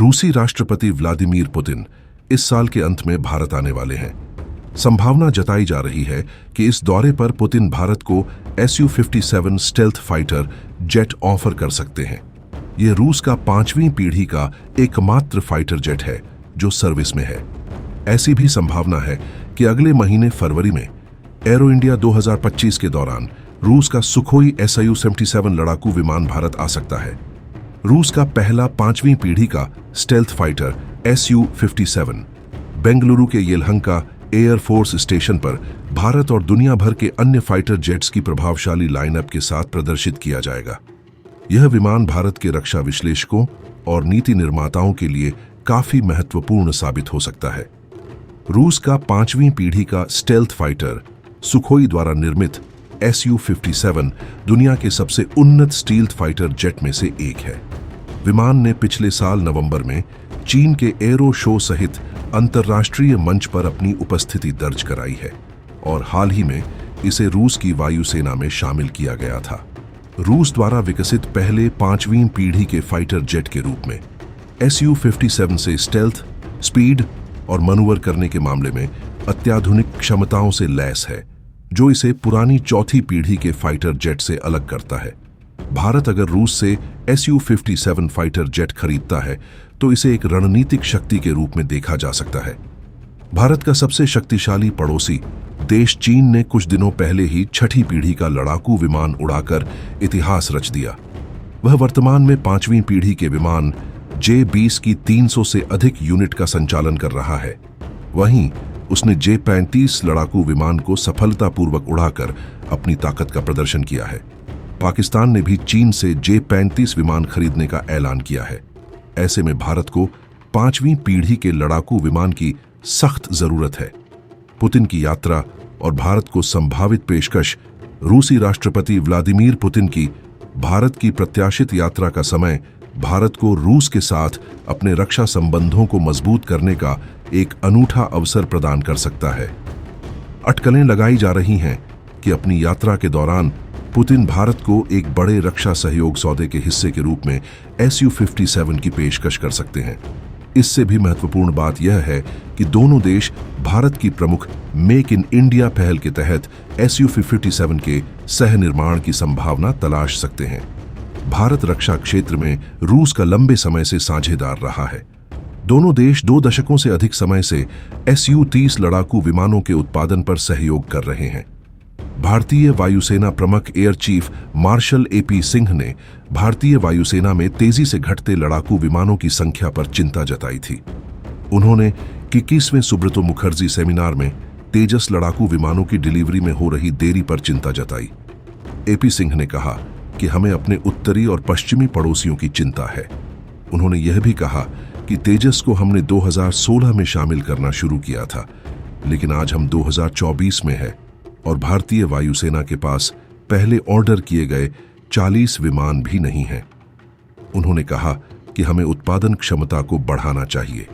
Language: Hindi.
रूसी राष्ट्रपति व्लादिमीर पुतिन इस साल के अंत में भारत आने वाले हैं। संभावना जताई जा रही है कि इस दौरे पर पुतिन भारत को Su-57 stealth fighter jet offer कर सकते हैं। यह रूस का 5वीं पीढ़ी का एकमात्र फाइटर जेट है जो सर्विस में है। ऐसी भी संभावना है कि अगले महीने फरवरी में एरो इंडिया 2025 के दौरान रूस का सुखोई Su-77 लड़ाकू विमान भारत आ सकता है। रूस का पहला 5वीं पीढ़ी का स्टेल्थ फाइटर Su-57 बेंगलुरु के येलहंका एयर फोर्स स्टेशन पर भारत और दुनिया भर के अन्य फाइटर जेट्स की प्रभावशाली लाइनअप के साथ प्रदर्शित किया जाएगा। यह विमान भारत के रक्षा विश्लेषकों और नीति निर्माताओं के लिए काफी महत्वपूर्ण साबित हो सकता है। रूस का 5वीं पीढ़ी का स्टेल्थ फाइटर सुखोई द्वारा निर्मित Su-57 दुनिया के सबसे उन्नत स्टील्थ फाइटर जेट में से एक है। विमान ने पिछले साल नवंबर में चीन के एरो शो सहित अंतर्राष्ट्रीय मंच पर अपनी उपस्थिति दर्ज कराई है और हाल ही में इसे रूस की वायुसेना में शामिल किया गया था। रूस द्वारा विकसित पहले 5वीं पीढ़ी के फाइटर जेट के रूप में Su-57 से स्टेल्थ, स्पीड और मनूवर करने के मामले में अत्याधुनिक क्षमताओं से लैस है, जो इसे पुरानी चौथी पीढ़ी के फाइटर जेट से अलग करता है। भारत अगर रूस से Su-57 फाइटर जेट खरीदता है तो इसे एक रणनीतिक शक्ति के रूप में देखा जा सकता है। भारत का सबसे शक्तिशाली पड़ोसी देश चीन ने कुछ दिनों पहले ही 6ठी पीढ़ी का लड़ाकू विमान उड़ाकर इतिहास रच दिया। वह वर्तमान में 5वीं पीढ़ी के विमान J-20 की 300 से अधिक यूनिट का संचालन कर रहा है। वहीं उसने J-35 लड़ाकू विमान को सफलतापूर्वक उड़ाकर अपनी ताकत का प्रदर्शन किया है। पाकिस्तान ने भी चीन से J-35 विमान खरीदने का ऐलान किया है। ऐसे में भारत को 5वीं पीढ़ी के लड़ाकू विमान की सख्त जरूरत है। पुतिन की यात्रा और भारत को संभावित पेशकश रूसी राष्ट्रपति व्लादिमीर पुतिन की भारत की प्रत्याशित यात्रा का समय भारत को रूस के साथ अपने रक्षा संबंधों को मजबूत करने का एक अनूठा अवसर प्रदान कर सकता है। अटकलें लगाई जा रही हैं कि अपनी यात्रा के दौरान पुतिन भारत को एक बड़े रक्षा सहयोग सौदे के हिस्से के रूप में Su-57 की पेशकश कर सकते हैं। इससे भी महत्वपूर्ण बात यह है कि दोनों देश भारत की प्रमुख मेक इन इंडिया पहल के तहत Su-57 के सह निर्माण की संभावना तलाश सकते हैं। भारत रक्षा क्षेत्र में रूस का लंबे समय से साझेदार रहा है। दोनों देश 2 दशकों से अधिक समय से Su-30 लड़ाकू विमानों के उत्पादन पर सहयोग कर रहे हैं। भारतीय वायुसेना प्रमुख air chief marshal AP Singh ने भारतीय वायुसेना में तेजी से घटते लड़ाकू विमानों की संख्या पर चिंता जताई थी। उन्होंने 21वें सुब्रतो मुखर्जी सेमिनार में तेजस लड़ाकू विमानों की डिलीवरी में हो रही देरी पर चिंता जताई। AP सिंह ने कहा कि हमें अपने उत्तरी और पश्चिमी पड़ोसियों की चिंता है। उन्होंने यह भी कहा कि तेजस को हमने 2016 में शामिल करना शुरू किया था, लेकिन आज हम 2024 में है और भारतीय वायुसेना के पास पहले ऑर्डर किए गए 40 विमान भी नहीं हैं। उन्होंने कहा कि हमें उत्पादन क्षमता को बढ़ाना चाहिए।